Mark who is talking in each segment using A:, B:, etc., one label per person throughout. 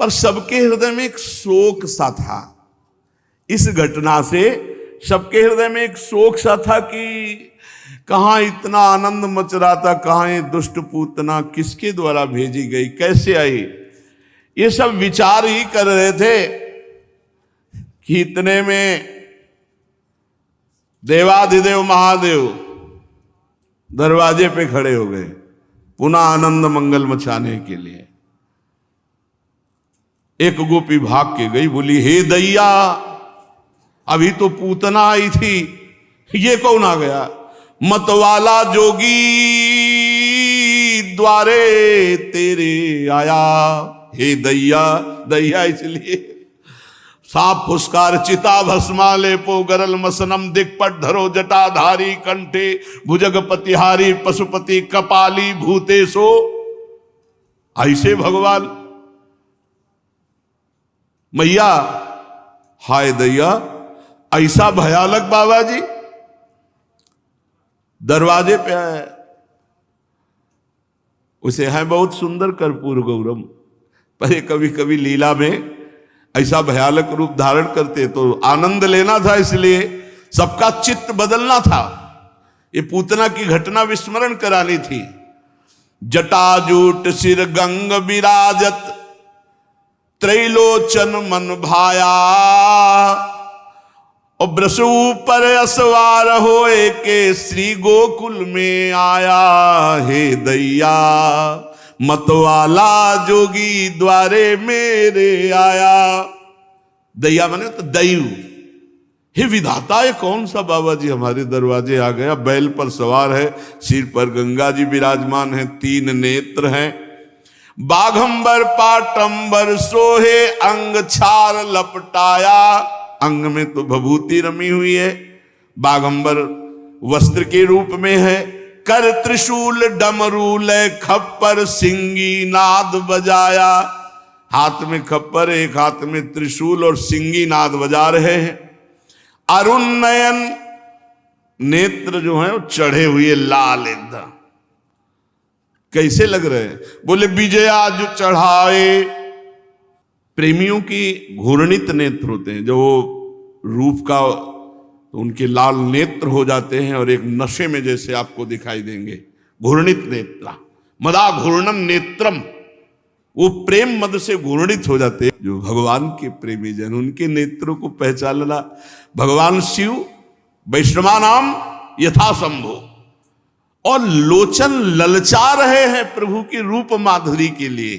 A: पर सबके हृदय में एक शोक सा था। इस घटना से सबके हृदय में एक शोक सा था कि कहां इतना आनंद मच रहा था, कहां ये दुष्ट पूतना किसके द्वारा भेजी गई, कैसे आई, ये सब विचार ही कर रहे थे कि इतने में देवाधिदेव महादेव दरवाजे पे खड़े हो गए पुनः आनंद मंगल मचाने के लिए। एक गोपी भाग के गई, बोली हे दैया, अभी तो पूतना आई थी, ये कौन आ गया? मतवाला जोगी द्वारे तेरे आया। हे दैया, दैया इसलिए साप फुस्कार चिता भस्मा लेपो गरल मसनम दिक्पट धरो जटाधारी कंठे भुजगपतिहारी पशुपति कपाली भूतेशो। ऐसे भगवान मैया, हाय दैया, ऐसा भयानक बाबा जी दरवाजे पे आए। उसे है बहुत सुंदर कर्पूर गौरम, पर ये कभी कभी लीला में ऐसा भयानक रूप धारण करते, तो आनंद लेना था, इसलिए सबका चित्त बदलना था। ये पूतना की घटना विस्मरण करानी थी। जटाजूट सिर गंग विराजत त्रैलोचन मन भाया, और ब्रसु पर असवार होए के श्री गोकुल में आया। हे दैया, मतवाला जोगी द्वारे मेरे आया। दैया माने तो दैव। हे विधाता, ये कौन सा बाबा जी हमारे दरवाजे आ गया? बैल पर सवार है, सिर पर गंगा जी विराजमान है, 3 नेत्र हैं, बाघंबर पाटंबर सोहे अंग छार लपटाया। अंग में तो भभूति रमी हुई है, बाघंबर वस्त्र के रूप में है, कर त्रिशूल डमरू लय खप्पर सिंगी नाद बजाया। हाथ में खप्पर, एक हाथ में त्रिशूल और सिंगी नाद बजा रहे हैं। अरुण नयन, नेत्र जो है वो चढ़े हुए लाल एकदम, कैसे लग रहे हैं? बोले विजया जो चढ़ाए। प्रेमियों की घूर्णित नेत्र होते हैं, जो रूप का उनके लाल नेत्र हो जाते हैं और एक नशे में जैसे आपको दिखाई देंगे। घूर्णित नेत्र, मदा घूर्णन नेत्रम, वो प्रेम मद से घूर्णित हो जाते हैं। जो भगवान के प्रेमी जन, उनके नेत्रों को पहचानना। भगवान शिव वैष्णवा नाम यथा संभो, और लोचन ललचा रहे हैं प्रभु की रूप माधुरी के लिए।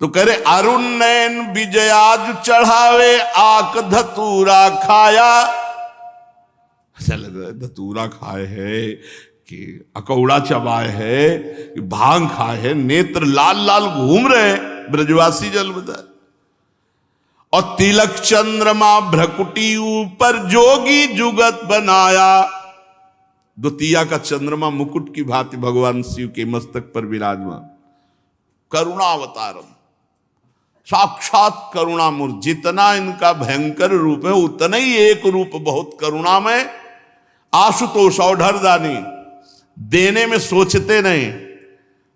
A: तो करे अरुण नयन विजयाज चढ़ावे आक धतूरा खाया। ऐसा लग रहा है धतूरा खाए है कि अकौड़ा चबाए है कि भांग खाए है। नेत्र लाल लाल घूम रहे हैं, ब्रजवासी जल बता। और तिलक चंद्रमा भ्रकुटी ऊपर जोगी जुगत बनाया। द्वितीया का चंद्रमा मुकुट की भांति भगवान शिव के मस्तक पर विराजमान। करुणावतारम, साक्षात करुणामूर्ति। जितना इनका भयंकर रूप है उतना ही एक रूप बहुत करुणामय। आशुतोष औढ़रदानी, देने में सोचते नहीं,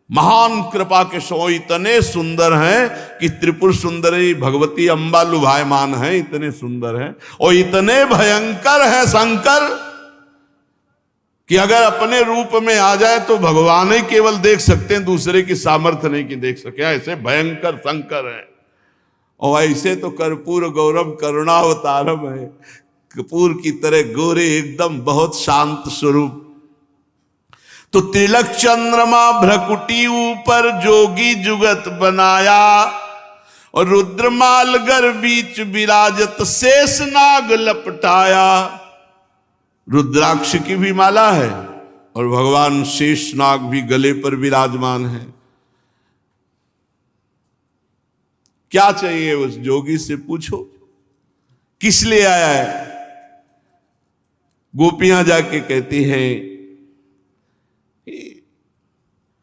A: महान कृपा के सो इतने सुंदर हैं कि त्रिपुर सुंदरी भगवती अंबा लुभायमान है, इतने सुंदर हैं। और इतने भयंकर हैं शंकर कि अगर अपने रूप में आ जाए तो भगवान ही केवल देख सकते हैं, दूसरे की सामर्थ्य नहीं कि देख सके। ऐसे भयंकर शंकर है। और ऐसे तो कर्पूर गौरव करुणावतारम है, कपूर की तरह गोरे एकदम, बहुत शांत स्वरूप। तो तिलक चंद्रमा भ्रकुटी ऊपर जोगी जुगत बनाया, और रुद्रमाल गर बीच विराजत शेष नाग लपटाया। रुद्राक्ष की भी माला है और भगवान शेषनाग भी गले पर विराजमान है। क्या चाहिए उस जोगी से पूछो, किस लिए आया है? गोपियां जाके कहती हैं,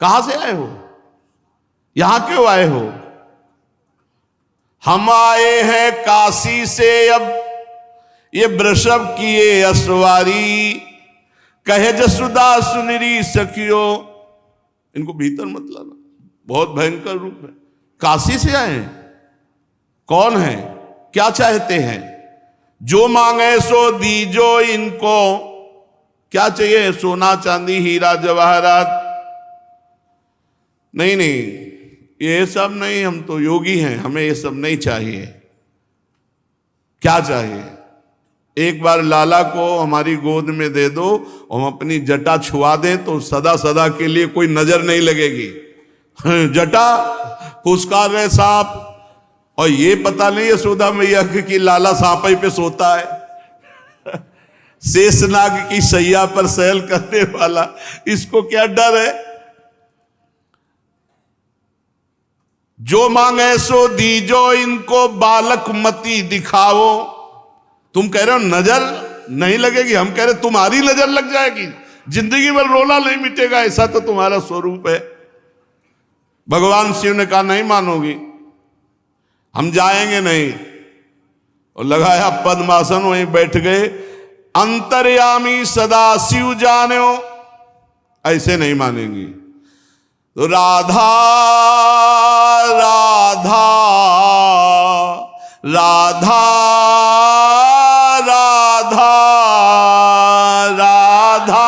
A: कहां से आए हो, यहां क्यों आए हो? हम आए हैं काशी से, अब ये वृषभ किए असवारी, कहे जसुदा सुनरी सखियो। इनको भीतर मत लाना, बहुत भयंकर रूप है। काशी से आए हैं, कौन है, क्या चाहते हैं? जो मांगे सो दीजो इनको। क्या चाहिए? सोना चांदी हीरा जवाहरात? नहीं नहीं, ये सब नहीं, हम तो योगी हैं, हमें ये सब नहीं चाहिए। क्या चाहिए? एक बार लाला को हमारी गोद में दे दो, हम अपनी जटा छुआ दें तो सदा सदा के लिए कोई नजर नहीं लगेगी। जटा फुसकार रहे सांप, और ये पता नहीं यशोदा मैया कि लाला सांप पे सोता है। शेषनाग की सैया पर सैल करने वाला, इसको क्या डर है? जो मांगे सो दीजो इनको, बालक मती दिखाओ। तुम कह रहे हो नजर नहीं लगेगी, हम कह रहे तुम्हारी नजर लग जाएगी, जिंदगी भर रोना नहीं मिटेगा, ऐसा तो तुम्हारा स्वरूप है। भगवान शिव ने कहा नहीं मानोगी, हम जाएंगे नहीं। और लगाया पद्मासन, वहीं बैठ गए। अंतर्यामी सदा शिव जानो, ऐसे नहीं मानेंगी। तो राधा राधा राधा राधा राधा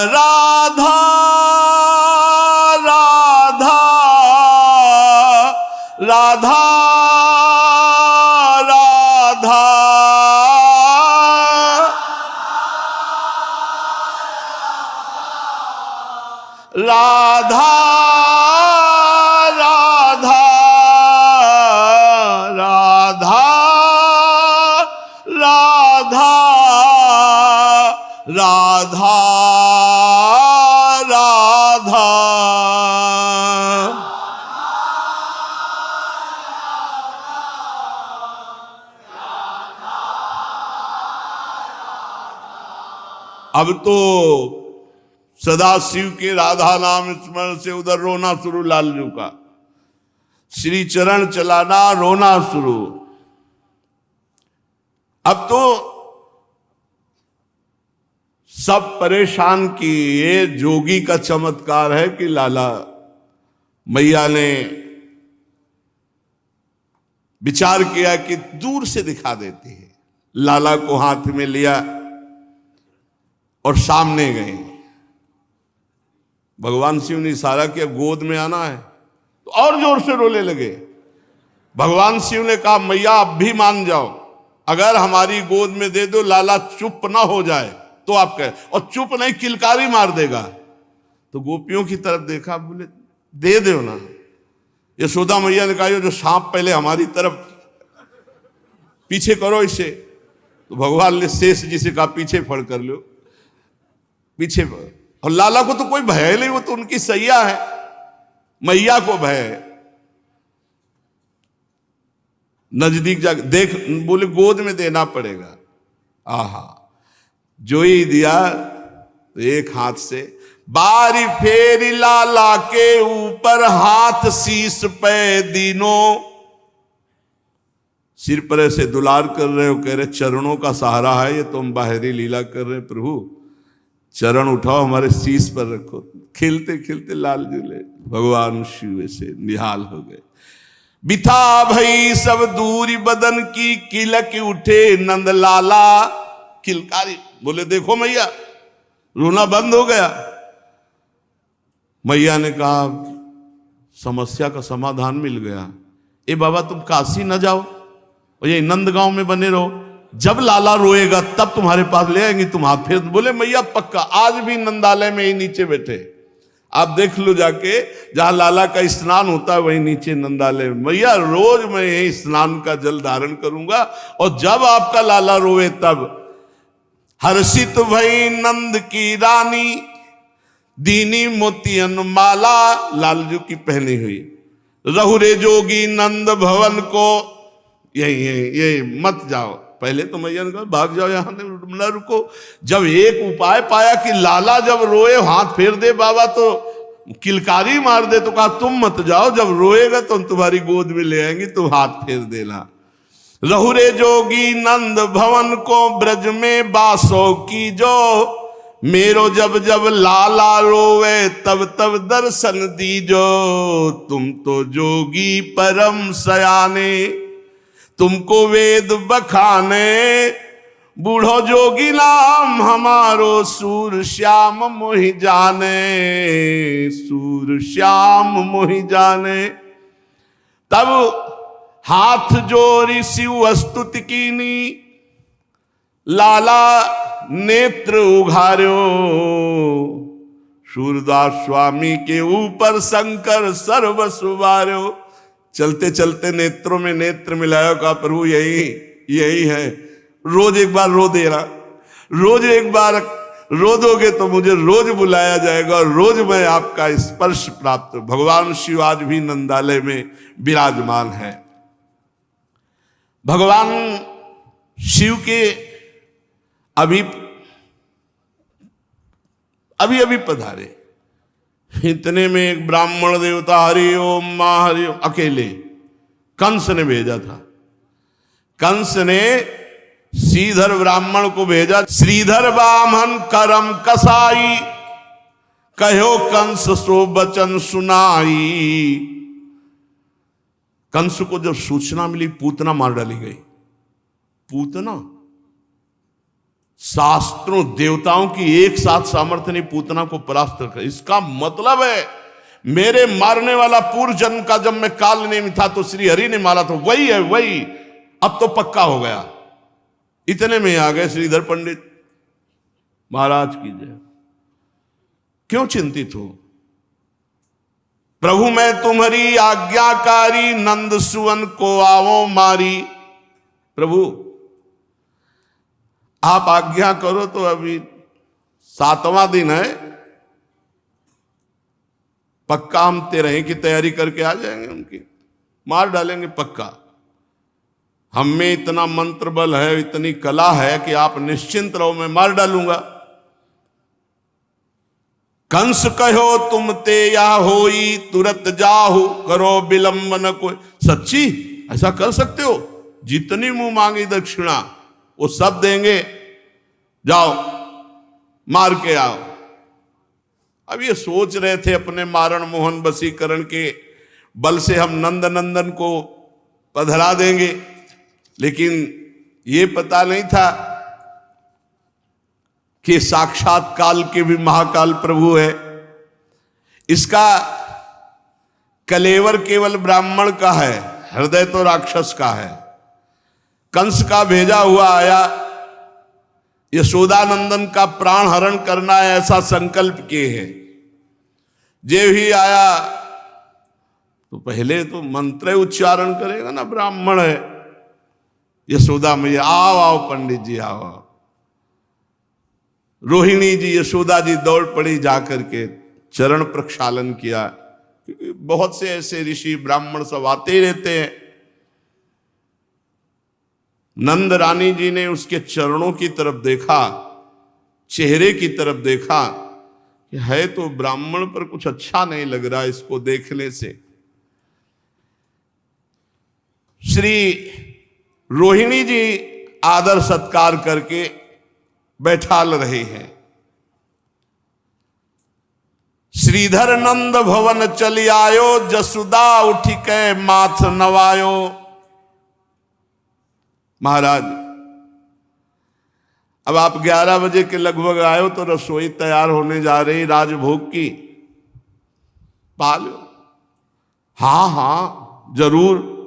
A: राधा राधा राधा राधा राधा राधा राधा राधा राधा राधा। अब तो सदाशिव के राधा नाम स्मरण से उधर रोना शुरू, लालजू का श्री चरण चलाना, रोना शुरू। अब तो सब परेशान की। ये जोगी का चमत्कार है कि लाला मैया ने विचार किया कि दूर से दिखा देती है। लाला को हाथ में लिया और सामने गए। भगवान शिव ने इशारा किया गोद में आना है, तो और जोर से रोने लगे। भगवान शिव ने कहा मैया अब भी मान जाओ, अगर हमारी गोद में दे दो, लाला चुप ना हो जाए तो आप कहे, और चुप नहीं किलकारी मार देगा। तो गोपियों की तरफ देखा, बोले दे दो ना। यशोदा मैया ने कहा जो सांप पहले हमारी तरफ पीछे करो इसे। तो भगवान ने शेष जी से कहा पीछे फड़ कर लो, पीछे फड़। और लाला को तो कोई भय नहीं, वो तो उनकी सैया है, मैया को भय है। नजदीक जाकर देख, बोले गोद में देना पड़ेगा। आहा, जो ही दिया तो एक हाथ से बारी फेरी लाला के ऊपर, हाथ शीश पे दीनों। सिर पर ऐसे दुलार कर रहे हो, कह रहे चरणों का सहारा है ये, तुम बाहरी लीला कर रहे प्रभु, चरण उठाओ हमारे शीश पर रखो। खेलते खेलते लाल झूले भगवान शिव से निहाल हो गए। बिथा भई सब दूरी बदन की, किलक उठे नंद लाला। किलकारी बोले देखो मैया, रोना बंद हो गया। मैया ने कहा समस्या का समाधान मिल गया। ए बाबा तुम काशी न जाओ और ये नंदगांव में बने रहो, जब लाला रोएगा तब तुम्हारे पास ले आएंगे, तुम हाथ फेर। बोले मैया पक्का, आज भी नंदालय में ही नीचे बैठे, आप देख लो जाके, जहां लाला का स्नान होता है वहीं नीचे नंदालय में। मैया रोज मैं यही स्नान का जल धारण करूंगा, और जब आपका लाला रोए तब। हर्षित भई नंद की रानी, दीनी मोतियन माला, लालजू की पहनी हुई। रहुरे जोगी नंद भवन को, यही मत जाओ। पहले तो मैया ने कहा भाग जाओ, यहां न रुको। जब एक उपाय पाया कि लाला जब रोए हाथ फेर दे बाबा, तो किलकारी मार दे, तो कहा तुम मत जाओ, जब रोएगा तो हम तुम्हारी गोद में ले आएंगे, तुम हाथ फेर देना। रहुरे जोगी नंद भवन को, ब्रज में बासों की जो मेरो जब जब लाला रोवे तब तब दर्शन दीजो। तुम तो जोगी परम सयाने, तुमको वेद बखाने। बूढ़ो जोगी नाम हमारो सूर श्याम मोहि जाने, सूर श्याम मोहि जाने। तब हाथ जोड़ी शिव स्तुति कीनी, लाला नेत्र उघार्यो। सूरदास स्वामी के ऊपर शंकर सर्व सुवार्यो। चलते चलते नेत्रों में नेत्र मिलाया, का प्रभु यही है। रोज एक बार रो देना, रोज एक बार रो दोगे तो मुझे रोज बुलाया जाएगा और रोज मैं आपका स्पर्श प्राप्त। भगवान शिव आज भी नंदालय में विराजमान है। भगवान शिव के अभी पधारे। इतने में एक ब्राह्मण देवता हरि ओम मां हरि ओम अकेले कंस ने भेजा था। कंस ने श्रीधर ब्राह्मण को भेजा। श्रीधर ब्राह्मण करम कसाई, कहो कंस सो बचन सुनाई। कंस को जब सूचना मिली पूतना मार डाली गई। पूतना, शास्त्रों देवताओं की एक साथ सामर्थ्य नहीं पूतना को परास्त कर। इसका मतलब है मेरे मारने वाला पूर्व जन्म का जब मैं काल नेमी था तो श्री हरि ने मारा, तो वही है वही, अब तो पक्का हो गया। इतने में आ गए श्रीधर पंडित। महाराज की जय। क्यों चिंतित हो? प्रभु मैं तुम्हारी आज्ञाकारी, नंद सुवन को आवो मारी। प्रभु आप आज्ञा करो तो अभी 7वां दिन है, पक्का हम 13 की तैयारी करके आ जाएंगे, उनकी मार डालेंगे पक्का। हम में इतना मंत्र बल है, इतनी कला है कि आप निश्चिंत रहो, मैं मार डालूंगा। कंस कहो तुम ते या होई, तुरंत जाहु करो विलंब न कोई। सच्ची ऐसा कर सकते हो? जितनी मुंह मांगी दक्षिणा वो सब देंगे, जाओ मार के आओ। अब ये सोच रहे थे अपने मारण मोहन वशीकरण के बल से हम नंद नंदन को पधरा देंगे, लेकिन ये पता नहीं था कि साक्षात काल के भी महाकाल प्रभु है। इसका कलेवर केवल ब्राह्मण का है, हृदय तो राक्षस का है। कंस का भेजा हुआ आया, यशोदानंदन का प्राण हरण करना है ऐसा संकल्प किए हैं। जे भी आया तो पहले तो मंत्र उच्चारण करेगा ना, ब्राह्मण है। यशोदा मैया आओ आओ पंडित जी आओ। रोहिणी जी यशोदा जी दौड़ पड़ी, जाकर के चरण प्रक्षालन किया। बहुत से ऐसे ऋषि ब्राह्मण सब आते ही रहते हैं। नंद रानी जी ने उसके चरणों की तरफ देखा, चेहरे की तरफ देखा कि है तो ब्राह्मण पर कुछ अच्छा नहीं लग रहा इसको देखने से। श्री रोहिणी जी आदर सत्कार करके बैठाल रहे हैं। श्रीधर नंद भवन चली आयो, जसुदा उठी के माथ नवायो। महाराज अब आप 11 बजे के लगभग आयो तो रसोई तैयार होने जा रही राजभोग की, पा लो। हाँ हाँ जरूर।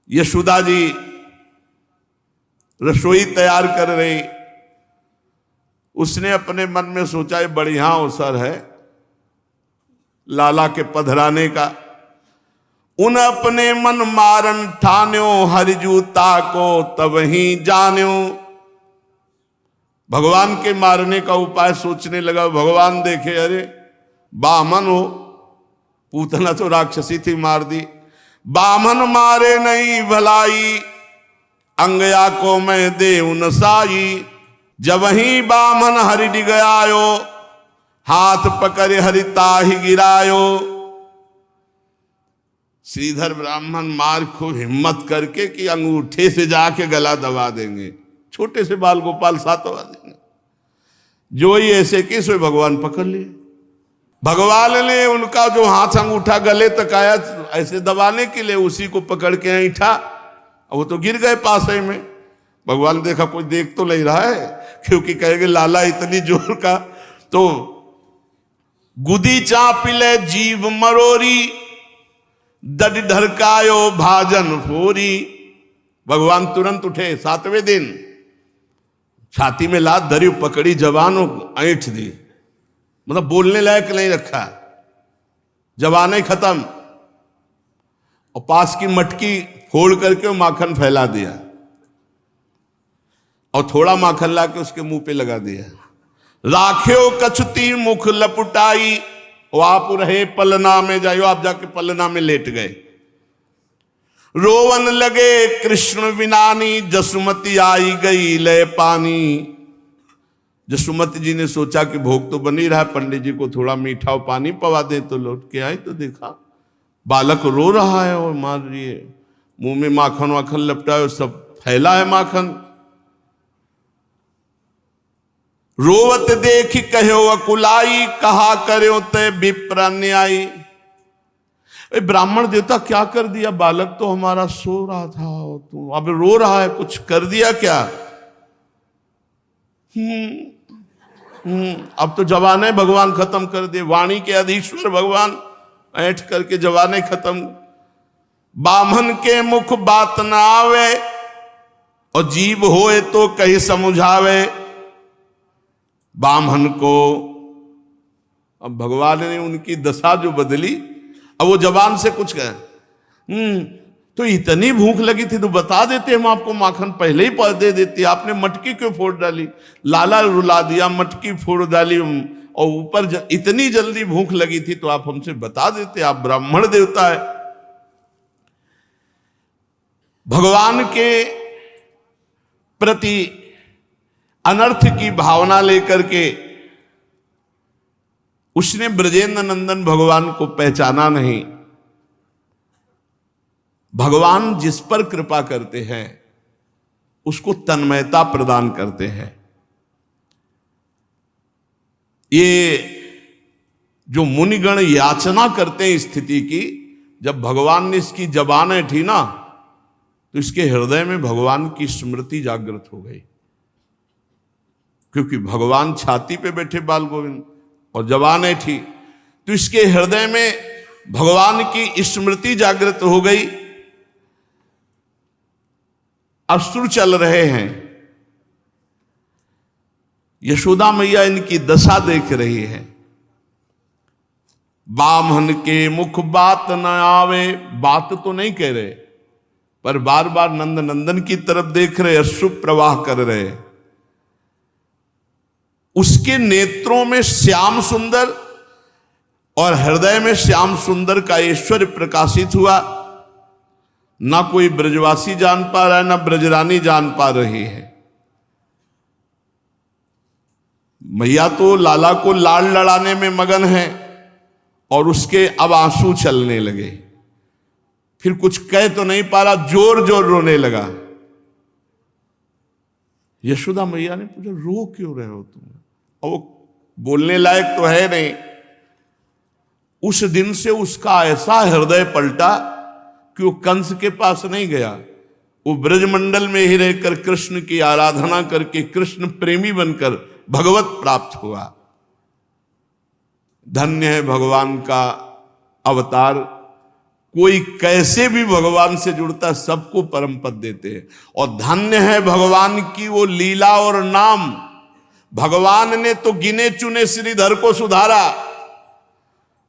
A: यशोदा जी रसोई तैयार कर रही। उसने अपने मन में सोचा ये बढ़िया अवसर है लाला के पधराने का। उन अपने मन मारन ठान्यो, हरिजूता को तब ही जान्यो। भगवान के मारने का उपाय सोचने लगा। भगवान देखे अरे बामन हो, पूतना तो राक्षसी थी, मार दी। बामन मारे नहीं भलाई, अंगया को मैं देव नसाई। जब ही बामन हरि डिगयायो, हाथ पकड़ हरिता ही गिरायो। श्रीधर ब्राह्मण मार खूब हिम्मत करके कि अंगूठे से जाके गला दबा देंगे। छोटे से बाल गोपाल सातवा देंगे। जो ही ऐसे की सो भगवान पकड़ लिए। भगवान ने उनका जो हाथ अंगूठा गले तक आया ऐसे दबाने के लिए उसी को पकड़ के ऐठा, वो तो गिर गए पास ही में। भगवान देखा कोई देख तो नहीं रहा है, क्योंकि कहेंगे लाला इतनी जोर का। तो गुदी चापिले जीव मरोरी, दड ढरकायो भाजन फोरी। भगवान तुरंत उठे 7वें दिन, छाती में लात धरी, पकड़ी जवानों ऐंठ दी, मतलब बोलने लायक नहीं रखा, जवानें खत्म। और पास की मटकी फोड़ करके माखन फैला दिया और थोड़ा माखन ला के उसके मुंह पे लगा दिया। राख्यो कछुती मुख लपुटाई, वो आप रहे पलना में, जाइयो आप जाके पलना में लेट गए। रोवन लगे कृष्ण विनानी, जसुमती आई गई ले पानी। जसुमती जी ने सोचा कि भोग तो बनी रहा, पंडित जी को थोड़ा मीठा और पानी पवा दे। तो लौट के आई तो देखा बालक रो रहा है और मार रही है, मुंह में माखन वाखन लपटा, सब फैला है माखन। रोवत देख कहो अकुलाई, कहा करो ते विप्र अन्यायी। ब्राह्मण देवता क्या कर दिया, बालक तो हमारा सो रहा था, तू अब रो रहा है, कुछ कर दिया क्या? अब तो जवाने भगवान खत्म कर दे। वाणी के अधीश्वर भगवान ऐठ करके जवाने खत्म। बामन के मुख बात न आवे, और जीव होए तो कहीं समझावे। बामन को अब भगवान ने उनकी दशा जो बदली, अब वो जवान से कुछ कहे, तो इतनी भूख लगी थी तो बता देते, हम आपको माखन पहले ही दे देते, आपने मटकी क्यों फोड़ डाली? लाला रुला दिया, मटकी फोड़ डाली, और ऊपर इतनी जल्दी भूख लगी थी तो आप हमसे बता देते, आप ब्राह्मण देवता है। भगवान के प्रति अनर्थ की भावना लेकर के उसने ब्रजेंद्र नंदन भगवान को पहचाना नहीं। भगवान जिस पर कृपा करते हैं उसको तन्मयता प्रदान करते हैं। ये जो मुनिगण याचना करते हैं स्थिति की, जब भगवान ने इसकी जबान ऐठी ना तो इसके हृदय में भगवान की स्मृति जागृत हो गई, क्योंकि भगवान छाती पे बैठे बाल गोविंद और जबान ऐठी, तो इसके हृदय में भगवान की स्मृति जागृत हो गई। अश्रु चल रहे हैं, यशोदा मैया इनकी दशा देख रही है। बामन के मुख बात न आवे, बात तो नहीं कह रहे पर बार बार नंद नंदन की तरफ देख रहे, अश्रु प्रवाह कर रहे। उसके नेत्रों में श्याम सुंदर और हृदय में श्याम सुंदर का ऐश्वर्य प्रकाशित हुआ। ना कोई ब्रजवासी जान पा रहा है, ना ब्रजरानी जान पा रही है। मैया तो लाला को लाड़ लड़ाने में मगन है और उसके अब आंसू चलने लगे। फिर कुछ कह तो नहीं पा रहा, जोर जोर रोने लगा। यशोदा मैया ने पूछा, रो क्यों रहे हो तुम? और वो बोलने लायक तो है नहीं। उस दिन से उसका ऐसा हृदय पलटा कि वो कंस के पास नहीं गया, वो ब्रजमंडल में ही रहकर कृष्ण की आराधना करके कृष्ण प्रेमी बनकर भगवत प्राप्त हुआ। धन्य है भगवान का अवतार। कोई कैसे भी भगवान से जुड़ता, सबको परम पद देते हैं। और धन्य है भगवान की वो लीला और नाम। भगवान ने तो गिने चुने श्रीधर को सुधारा,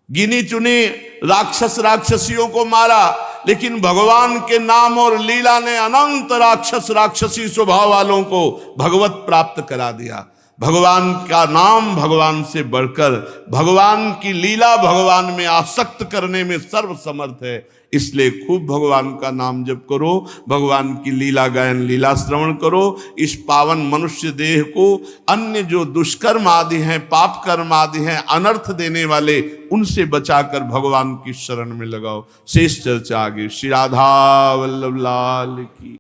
A: गिनी चुनी राक्षस राक्षसियों को मारा, लेकिन भगवान के नाम और लीला ने अनंत राक्षस राक्षसी स्वभाव वालों को भगवत प्राप्त करा दिया। भगवान का नाम भगवान से बढ़कर, भगवान की लीला भगवान में आसक्त करने में सर्वसमर्थ है। इसलिए खूब भगवान का नाम जप करो, भगवान की लीला गायन लीला श्रवण करो। इस पावन मनुष्य देह को अन्य जो दुष्कर्म आदि हैं, पाप कर्म आदि हैं, अनर्थ देने वाले, उनसे बचाकर भगवान की शरण में लगाओ। शेष चर्चा आगे। श्री राधा वल्लभ लाल की।